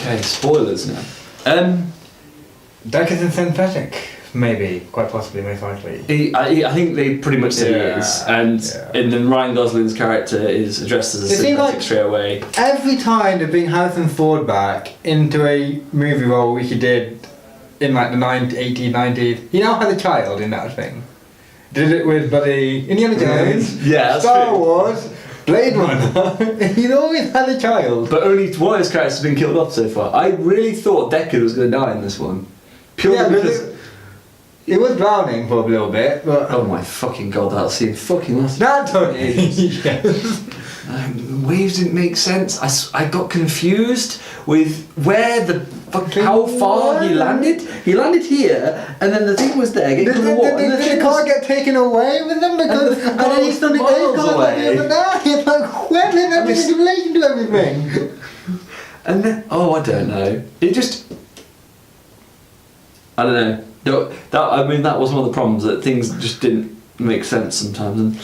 Okay, spoilers now. Deckard's in synthetic, maybe, quite possibly, most likely. I think they pretty much say he is, and then Ryan Gosling's character is addressed as a synthetic straight away. Every time they bring Harrison Ford back into a movie role, which he did in like the 80s, 90s, he now has a child in that thing. Did it with bloody Indiana Jones, Star Wars, Blade Runner. He's always had a child. But only one of his characters has been killed off so far. I really thought Deckard was going to die in this one. Purely because... It was drowning for a little bit, but... Oh my fucking god, that scene fucking must... That's okay. Yes. Waves didn't make sense. I got confused with where the fuck, how far he landed. He landed here, and then the thing was there. Did the car get taken away with them? Because and then he's standing there, he's like, where did everything in relation to everything? And then, I don't know. It just... I don't know. That was one of the problems, that things just didn't make sense sometimes. And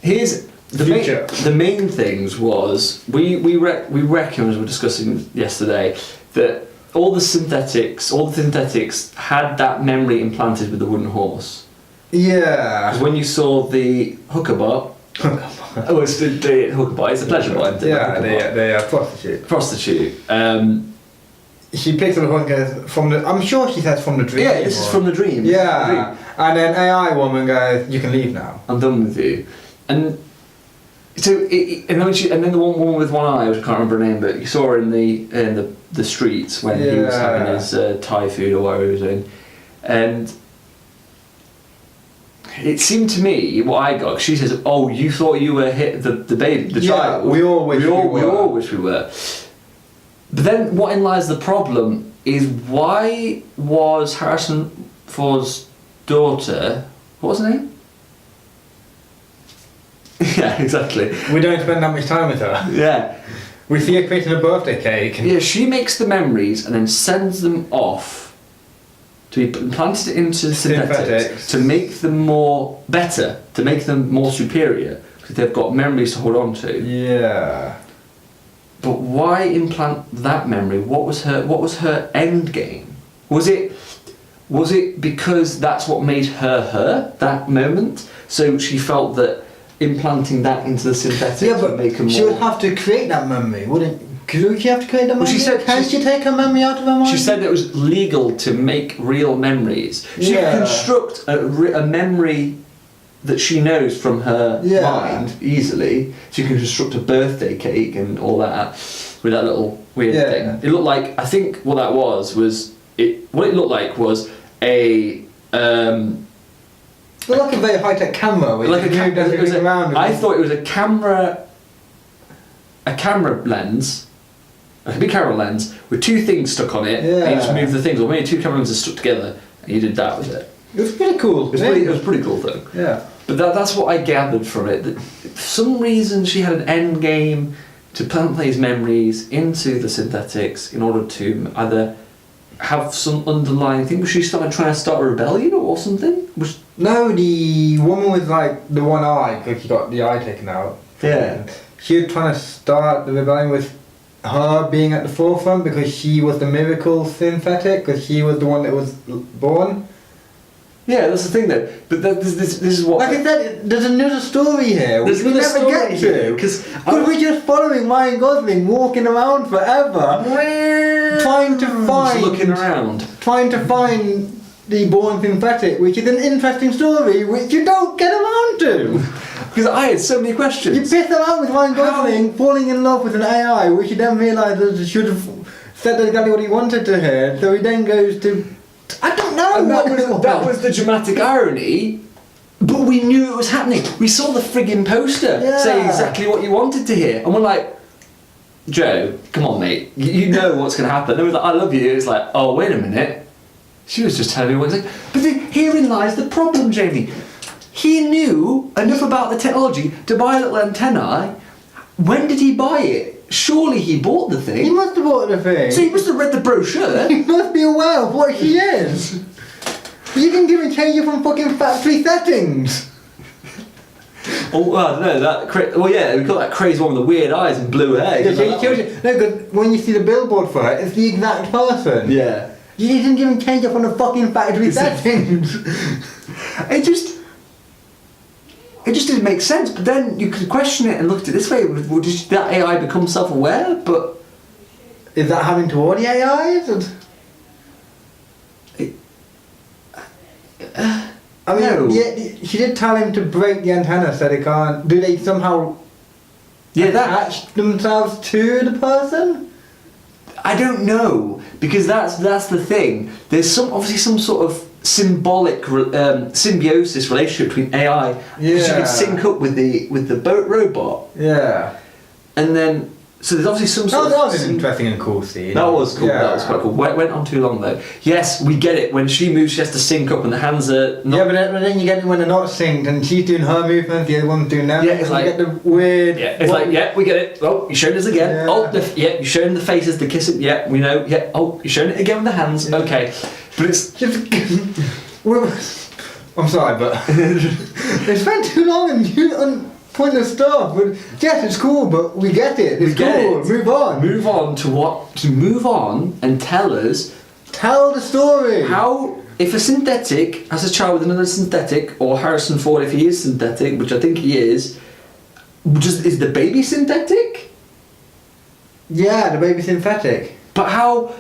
here's the main things was we reckon, as we were discussing yesterday, that all the synthetics had that memory implanted with the wooden horse. Yeah. Because when you saw the hooker bot, it's the hooker bot. It's a pleasure bot. Yeah, they are prostitute. She picks up the phone and goes, I'm sure she says from the dream. Yeah, this is from the dream. Yeah. And then AI woman goes, you can leave now. I'm done with you. And so, and then the one woman with one eye, which I can't remember her name, but you saw her in the streets when he was having his Thai food or whatever he was doing. And it seemed to me, what I got, she says, oh, you thought you were hit the baby, the child. We all wish we were. But then what in lies the problem is, why was Harrison Ford's daughter, what was her name? Yeah, exactly. We don't spend that much time with her. Yeah. We see her creating a birthday cake. Yeah, she makes the memories and then sends them off to be implanted into synthetics to make them better, to make them more superior, because they've got memories to hold on to. Yeah. But why implant that memory? What was her end game? Was it because that's what made her that moment? So she felt that implanting that into the synthetics would make her more... she would have to create that memory, wouldn't she? Have to create that memory? Can she take her memory out of her mind? She said it was legal to make real memories. She could construct a memory that she knows from her mind easily. She can construct a birthday cake and all that with that little weird thing. It looked like, I think what that was what it looked like was a like a very high-tech camera. I thought it was a camera lens, a big camera lens with two things stuck on it, and you just move the things, or maybe two camera lenses stuck together, and you did that with it. It was pretty cool. It was a pretty cool thing. Yeah. But that's what I gathered from it. That for some reason she had an end game to plant these memories into the synthetics in order to either have some underlying thing. Was she trying to start a rebellion or something? No, the woman with like the one eye, because she got the eye taken out. Yeah. She was trying to start the rebellion with her being at the forefront, because she was the miracle synthetic, because she was the one that was born. Yeah, that's the thing though. But this is what... Like I said, there's another story here which we never get to. Because we're just following Ryan Gosling walking around forever, trying to find the born synthetic, which is an interesting story which you don't get around to. Because I had so many questions. You piss around with Ryan Gosling falling in love with an AI, which you then realise that he should have said exactly what he wanted to hear, so he then goes to... I don't know. And that was the dramatic irony, but we knew it was happening. We saw the frigging poster say exactly what you wanted to hear, and we're like, Joe, come on, mate, you know what's going to happen. And we're like, I love you. It's like, oh, wait a minute. She was just telling me what it's like. But herein lies the problem, Jamie. He knew enough about the technology to buy a little antennae. When did he buy it? Surely he bought the thing. He must have bought the thing. So he must have read the brochure. He must be aware of what he is. You can give and change it from fucking factory settings. Oh, I don't know that. Well, yeah, we got that crazy one with the weird eyes and blue hair. Yeah, You she know that kills one? you. No, because when you see the billboard for it, it's the exact person. Yeah. You didn't even change it from the fucking factory settings. It just didn't make sense. But then you could question it and look at it this way: would that AI become self-aware? But Is that having to order AIs? I mean, No. yeah, she did tell him to break the antenna so they can't. Do they somehow yeah, that attach themselves to the person? I don't know, because that's the thing. There's obviously some sort of symbolic symbiosis relationship between AI. Because you Yeah. can sync up with the boat robot, Yeah. and then so there's obviously some sort That of was an interesting and cool scene. That was cool. Yeah. That was quite cool. Went on too long though. Yes, we get it. When she moves, she has to sync up, and the hands are not. Yeah, but then you get it when they're not synced and she's doing her movement, the other one's doing that. Yeah, it's and like- you get the weird. Yeah, it's like, yeah, we get it. Oh, you're showing us again. Yeah. Oh, yeah, you're showing the faces, the kissing. Yeah, we know. Yeah. Oh, you're showing it again with the hands. Okay, but it's I'm sorry, but they spent too long on pointless stuff. But yes, it's cool, but we get it. It's We get cool. it. Move on. move on to what to move on and tell us Tell the story. how if a synthetic has a child with another synthetic, or Harrison Ford if he is synthetic, which I think he is the baby synthetic? Yeah, the baby's synthetic. But how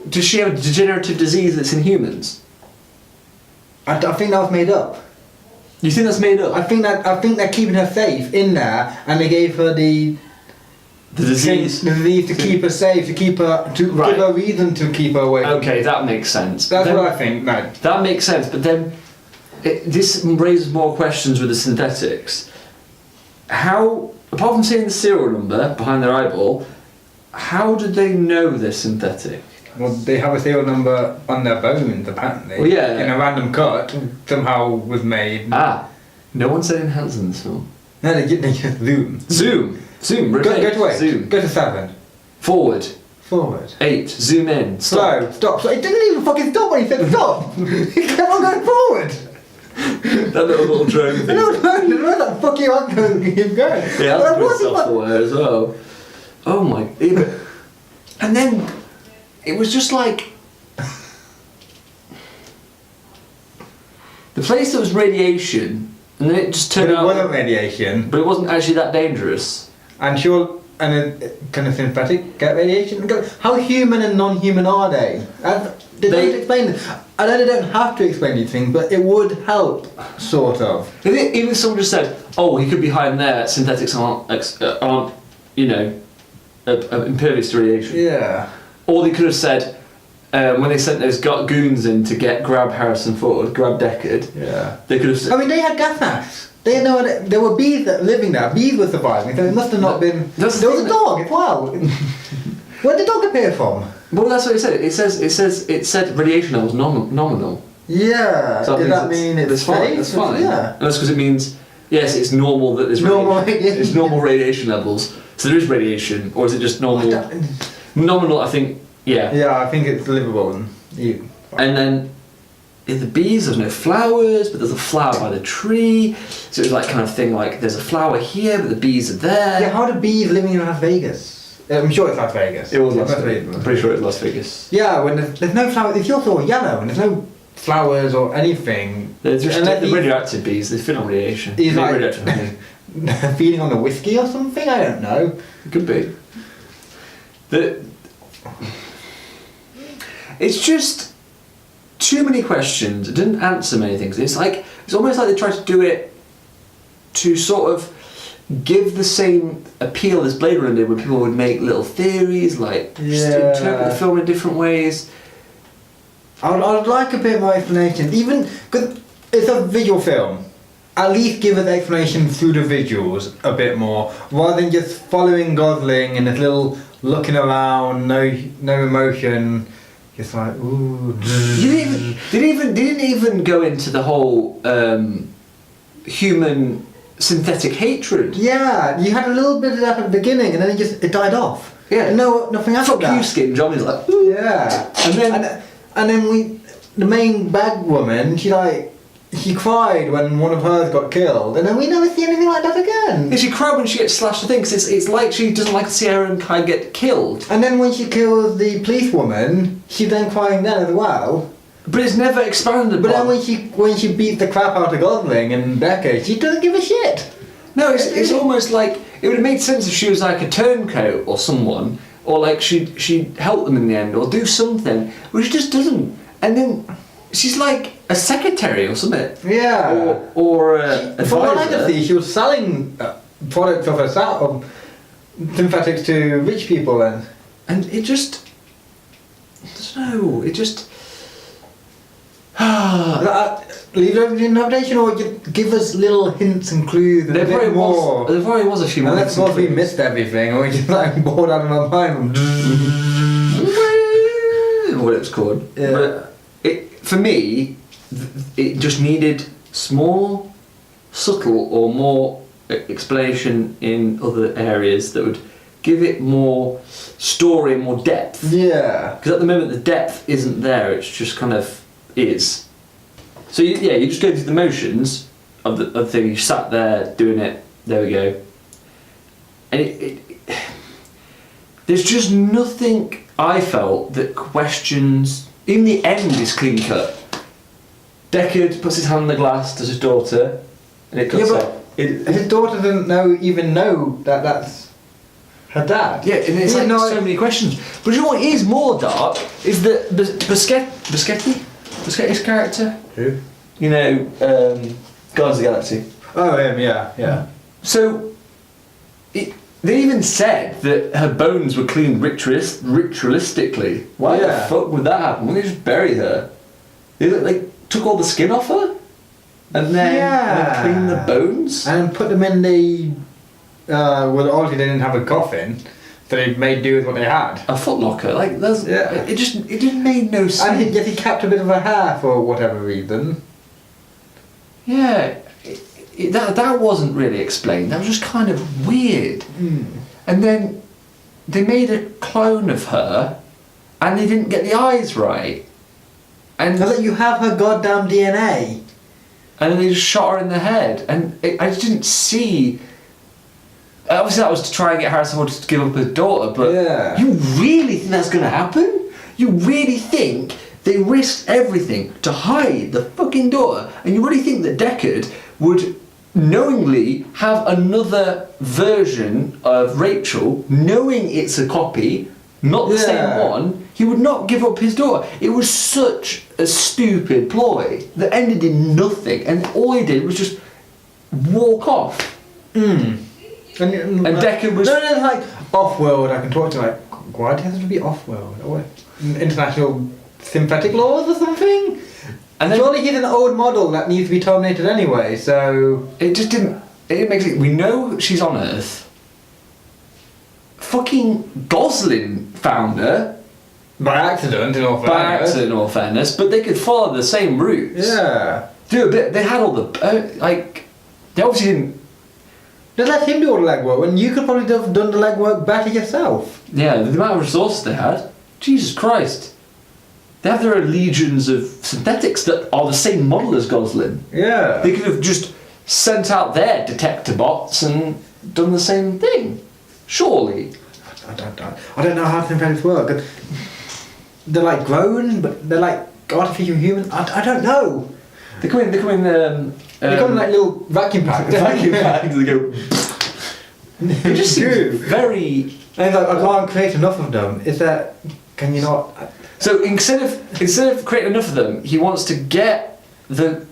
does she have a degenerative disease that's in humans? I think that was made up. You think that's made up? I think they're keeping her safe in there, and they gave her the disease. the disease to keep her safe, to keep her to Right. give her reason to keep her away. Okay, that makes sense. That's Then- what I think. No. That makes sense, but then this raises more questions with the synthetics. How, apart from seeing the serial number behind their eyeball, how did they know they're synthetic? Well, they have a serial number on their bones, apparently. Well, yeah. In a random cut, somehow was made. No one said enhance in this film. No, they just zoom. Zoom, Go rotate, to 8. zoom. Go to 7. Forward, Forward. 8, zoom in, stop. Slow. Stop. It didn't even fucking stop when he said stop. He kept on going forward. That little drone thing. No, that fuck you aren't going to keep going. Yeah, But that's good what's he self-aware as well. Oh my... yeah, but- and then, it was just like... The place that was radiation, and then it just But turned it out... wasn't radiation. But it wasn't actually that dangerous. And sure, and then can a synthetic get radiation? How human and non-human are they? They don't explain. I know they don't have to explain these things, but it would help, sort of. Even if someone just said, "Oh, he could be hiding there. Synthetics aren't, you know, impervious to radiation." Yeah. Or they could have said, when they sent those goons in to grab Harrison Ford, grab Deckard. Yeah. They could have said, I mean, they had gas masks. They had no idea. There were bees that living there. Bees were surviving, so it must have not been. That's the There was thing a dog as well. Where did the dog appear from? "Well, that's what it said. It said radiation levels nominal." Yeah. So Does means that mean it's fine? safe? That's fine. Yeah. And that's because it means yes, it's normal that there's Normal radiation. radiation. It's normal radiation levels. So there is radiation, or is it just normal? Nominal, I think. Yeah. Yeah, I think it's livable and And then in the bees, there's no flowers, but there's a flower by the tree. So it's like kind of thing like there's a flower here, but the bees are there. Yeah, how do bees living in Las Vegas? I'm sure it's Las Vegas. It was Yeah, Las must be. Vegas. I'm pretty sure it was Las Vegas. Yeah, when there's no flowers, if you're all yellow and there's no flowers or anything, They're just unless the he's- radioactive bees. They feed on radiation. He's They make like- radioactive honey. feeding on the whiskey or something, I don't know. It could be. It's just too many questions. It didn't answer many things. It's almost like they tried to do it to sort of give the same appeal as Blade Runner did, where people would make little theories, like just Yeah. interpret the film in different ways. I'd like a bit more explanation, even because it's a visual film. At least give us explanation through the visuals a bit more, rather than just following Gosling and his little looking around, no emotion, just like ooh. You didn't even go into the whole human synthetic hatred. Yeah, you had a little bit of that at the beginning, and then it died off. Yeah. Nothing after Fuck that. you, Skin John is like, "Ooh." Yeah, And then- and then the main bad woman, she like she cried when one of hers got killed, and then we never see anything like that again. And she cried when she gets slashed. I think 'cause it's like she doesn't like to see her own kind get killed. And then when she kills the police woman, she's then crying then as well. But it's never expanded But upon. then when she beats the crap out of Gosling and Becca, she doesn't give a shit. No, it's almost like it would have made sense if she was like a turncoat or someone, or like she'd help them in the end or do something, but she just doesn't. And then she's like a secretary or something. Yeah. Or From what I advisor. could see, she was selling products of herself, of synthetics to rich people then. And it just, I don't know, it just. Leave it open to interpretation, or give us little hints and clues and There a bit probably more. was a few more. Unless we missed everything, or we just like bored out of our mind. What it was called. Yeah. But for me, it just needed small, subtle, or more explanation in other areas that would give it more story, more depth. Yeah. Because at the moment the depth isn't there. It's just kind of is. So you just go through the motions of the thing. You sat there doing it. There we go. And there's just nothing I felt that questions. Even the end is clean cut. Deckard puts his hand on the glass to his daughter, and it cuts off. His daughter doesn't even know that that's her dad. Yeah, and it's like so many questions. But you know what is more dark is that Buscetti's character. Who? You know, Guardians of the Galaxy. Oh, him. Yeah. So, they even said that her bones were cleaned ritualistically. Why the fuck would that happen? Wouldn't they just bury her? They took all the skin off her, and then cleaned the bones and put them in the. Well, obviously they didn't have a coffin, so they made do with what they had. A footlocker. Like that's it just made no sense. And yet he kept a bit of her hair for whatever reason. Yeah. That wasn't really explained. That was just kind of weird. And then they made a clone of her, and they didn't get the eyes right. And I thought you have her goddamn DNA. And then they just shot her in the head, and I just didn't see. Obviously, that was to try and get Harrison Ford to give up his daughter. But you really think that's going to happen? You really think they risked everything to hide the fucking daughter, and you really think that Deckard would knowingly have another version of Rachel, knowing it's a copy, not the same one? He would not give up his daughter. It was such a stupid ploy that ended in nothing, and all he did was just walk off. And Deckard was like off-world. I can talk to like why does it have to be off-world? Or international synthetic laws or something? And surely he's an old model that needs to be terminated anyway. So it just didn't. It didn't make sense. We know she's on Earth. Fucking Gosling found her. By accident, in all fairness. By accident, in all fairness. But they could follow the same routes. Yeah. Do a bit. They had all the They obviously didn't. Just let him do all the legwork when you could probably have done the legwork better yourself. Yeah, the amount of resources they had. Jesus Christ. They have their own legions of synthetics that are the same model as Gosling. Yeah. They could have just sent out their detector bots and done the same thing. Surely. I don't know how synthetics work. They're like grown, but they're like artificial human. I don't know. They come in. They come in like little vacuum packs. Vacuum packs. They go. They just seem very. And like, I can't create enough of them. Is that? Can you not? So instead of creating enough of them, he wants to get the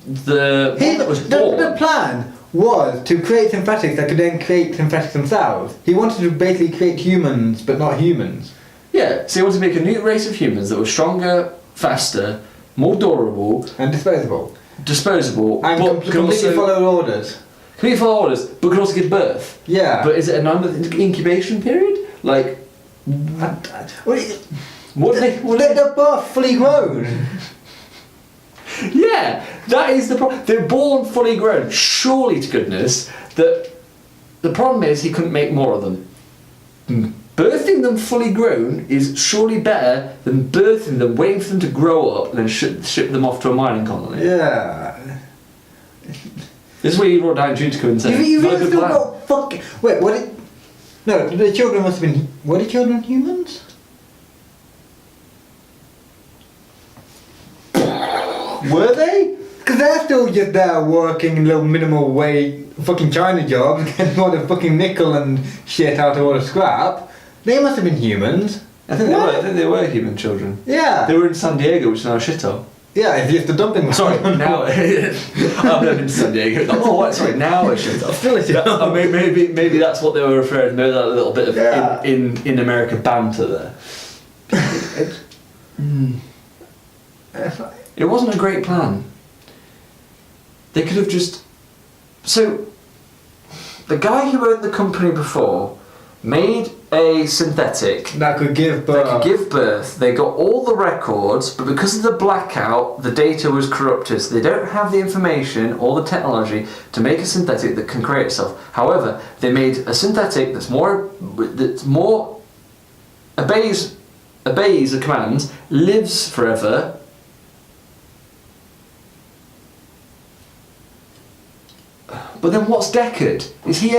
one that was born. The plan was to create synthetics that could then create synthetics themselves. He wanted to basically create humans, but not humans. Yeah. So he wanted to make a new race of humans that were stronger, faster, more durable, and disposable, and but completely follow orders. Completely follow orders, but could also give birth. Yeah. But is it a 9-month incubation period? Like. They're both fully grown. Yeah, that is the problem. They're born fully grown. Surely to goodness that the problem is he couldn't make more of them. Birthing them fully grown is surely better than birthing them, waiting for them to grow up, and then ship them off to a mining colony. Yeah. This is where you wrote down Judico and said, You not a really good still plan. got fucking. Wait, what? No, the children must have been. Were the children humans? Were they? Because they're still just there working little minimal wage fucking China jobs, getting all the fucking nickel and shit out of all the scrap. They must have been humans. I think they were human children. Yeah. They were in San Diego, which is now a shithole. Yeah, it's just a dumping. Sorry, now I've never been to San Diego. Oh, what? Sorry, now a shithole. Still a shithole. Maybe that's what they were referring to. Maybe that little bit of Yeah. in America banter there. It wasn't a great plan. They could have just. So, the guy who owned the company before made a synthetic That could give birth. that could give birth. They got all the records, but because of the blackout, the data was corrupted. So they don't have the information or the technology to make a synthetic that can create itself. However, they made a synthetic that's more obeys the commands, lives forever. But then what's Deckard? Is he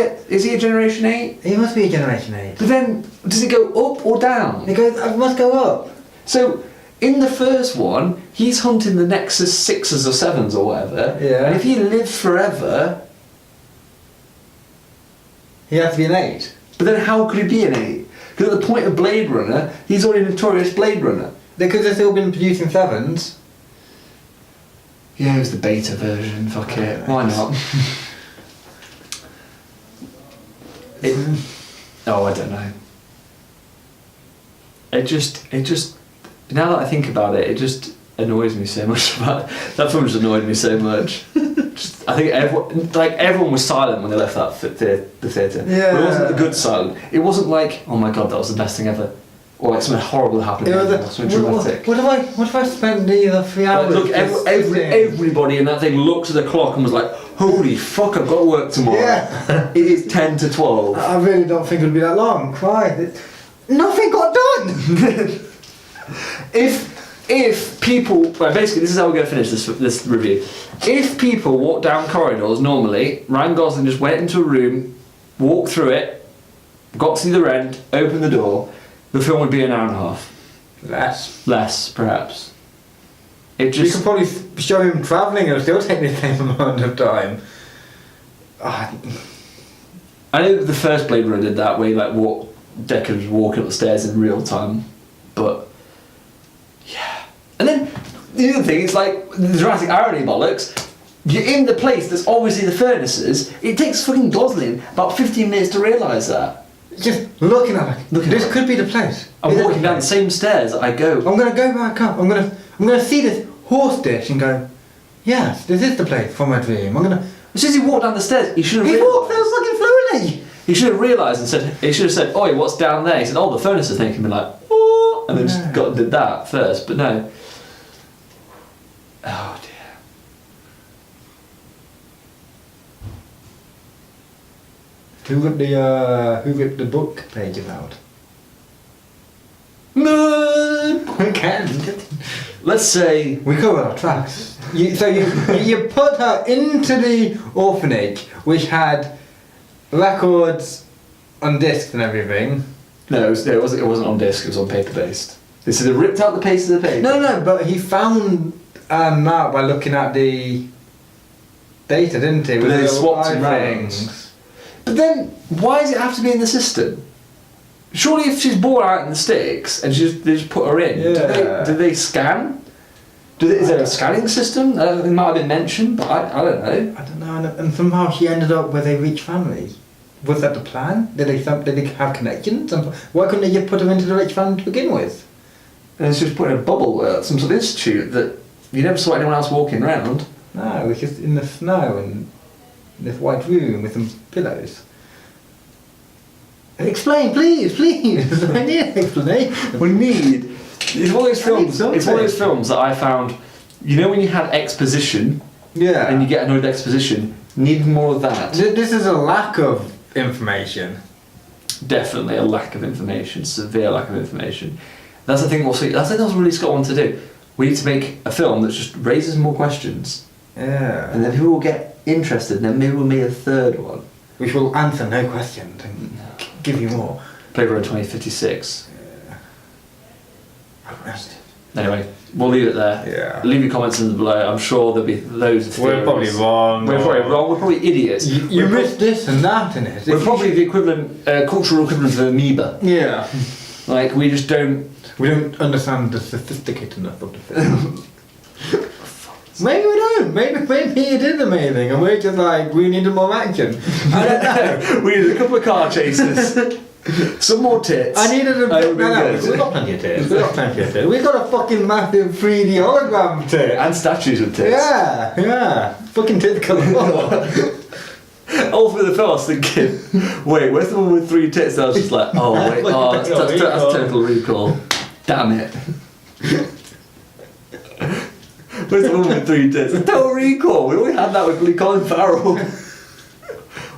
a Generation 8? He must be a Generation 8. But then, does it go up or down? It goes. It must go up. So, in the first one, he's hunting the Nexus 6s or 7s or whatever. Yeah. And if he lived forever, He has to be an 8. but then how could he be an 8? Because at the point of Blade Runner, he's already a notorious Blade Runner. Because they've still been producing 7s. Yeah, it was the beta version, fuck it. Why not? Oh, I don't know. It just, now that I think about it, it just annoys me so much. That film just annoyed me so much. I think everyone was silent when they left that the theatre. Yeah. But it wasn't the good silent. It wasn't like, oh my god, that was the best thing ever. Or like something horrible happened. It was Something dramatic. What if I spent the 3 hours? Look, everybody in that thing looked at the clock and was like, holy fuck, I've got to work tomorrow. Yeah. It is 10 to 12. I really don't think it'll be that long. Why? Nothing got done. If people, well, basically this is how we're going to finish this review. If people walk down corridors normally, Ryan Gosling just went into a room, walked through it, got to the other end, opened the door, the film would be an hour and a half. Less, perhaps. It You just. could probably show him travelling, it'll still take the same amount of time. I know the first Blade Runner did that, where Deckard was walking up the stairs in real time, but yeah. And then the other thing is like the dramatic irony bollocks. You're in the place that's obviously the furnaces. It takes fucking Gosling about 15 minutes to realise that. Just looking at it. This could be the place. I'm Is it walking the down the place? same stairs that I go. I'm gonna go back up. I'm gonna see this horse dish and go, yes, this is the place for my dream. As soon as he walked down the stairs, he should have He walked realised. so fucking fluently. He should have realised and said. He should have said, "Oi, what's down there?" He said, "Oh, the furnaces." Then he can be like, "Oh," and then just did that first. But no. Oh dear. Who got the book pages out? Again. Let's say We covered our tracks. You put her into the orphanage, which had records on discs and everything. no, it wasn't on disc. It was on paper based. They said they ripped out the pages of the paper. No, but he found out by looking at the data, didn't he? But With then the they swapped little them eye round. things. But then, why does it have to be in the system? Surely, if she's born out in the sticks and they just put her in, Yeah. do they scan? Is there a scanning system? It might have been mentioned, but I don't know. I don't know, and somehow she ended up with a rich family. Was that the plan? Did they have connections? And why couldn't they just put her into the rich family to begin with? And it's just put in a bubble at some sort of institute that you never saw anyone else walking around. No, it was just in the snow and this white room with some pillows. Explain, please. I need an explanation. We need. It's one of those I need films. It's one of those something. films that I found. You know when you had exposition Yeah. and you get annoyed with exposition. Need more of that. This is a lack of information. Definitely a lack of information. Severe lack of information. That's the thing. That's the thing that's really Scott wanted to do. We need to make a film that just raises more questions, Yeah. and then people will get interested, then maybe we'll make a third one. Which will answer no questions and give you more. Blade Runner 2056. Yeah. Anyway, we'll leave it there. Yeah. Leave your comments in below. I'm sure there'll be loads of We're theories. probably wrong. We're probably wrong. We're probably idiots. You We're missed this and that in it. We're probably the equivalent, cultural equivalent of amoeba. Yeah. Like, we just don't... We don't understand the sophisticated enough of the film. Maybe we don't. Maybe it is amazing, and we're just like, we needed more action. I don't know. We need a couple of car chases. Some more tits. I needed a bit. We've got plenty of tits. We've got plenty of tits. We've got a fucking massive 3D hologram tit. And statues of tits. Yeah. Fucking tits galore. All through the film I was thinking, wait, where's the one with 3 tits? And I was just like, oh wait, that's Total Recall. Damn it. Where's the one with 3 tits? Total Recall. We already had that with Colin Farrell.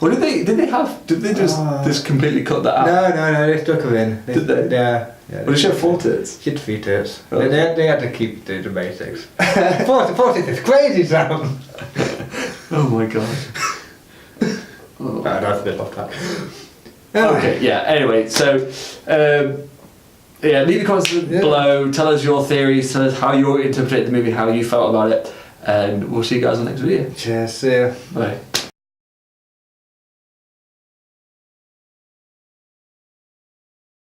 Or did they just completely cut that out? No, they stuck her in. Did they? Yeah. Well, did she have 4 tits? She had 3 tits. Oh. They had to keep the basics. 4 tits is crazy, Sam. Oh my god. Oh. That's a bit off track. Okay, yeah, anyway, so yeah, leave your comments below, tell us your theories, tell us how you interpreted the movie, how you felt about it, and we'll see you guys on the next video. Cheers, see ya. Bye.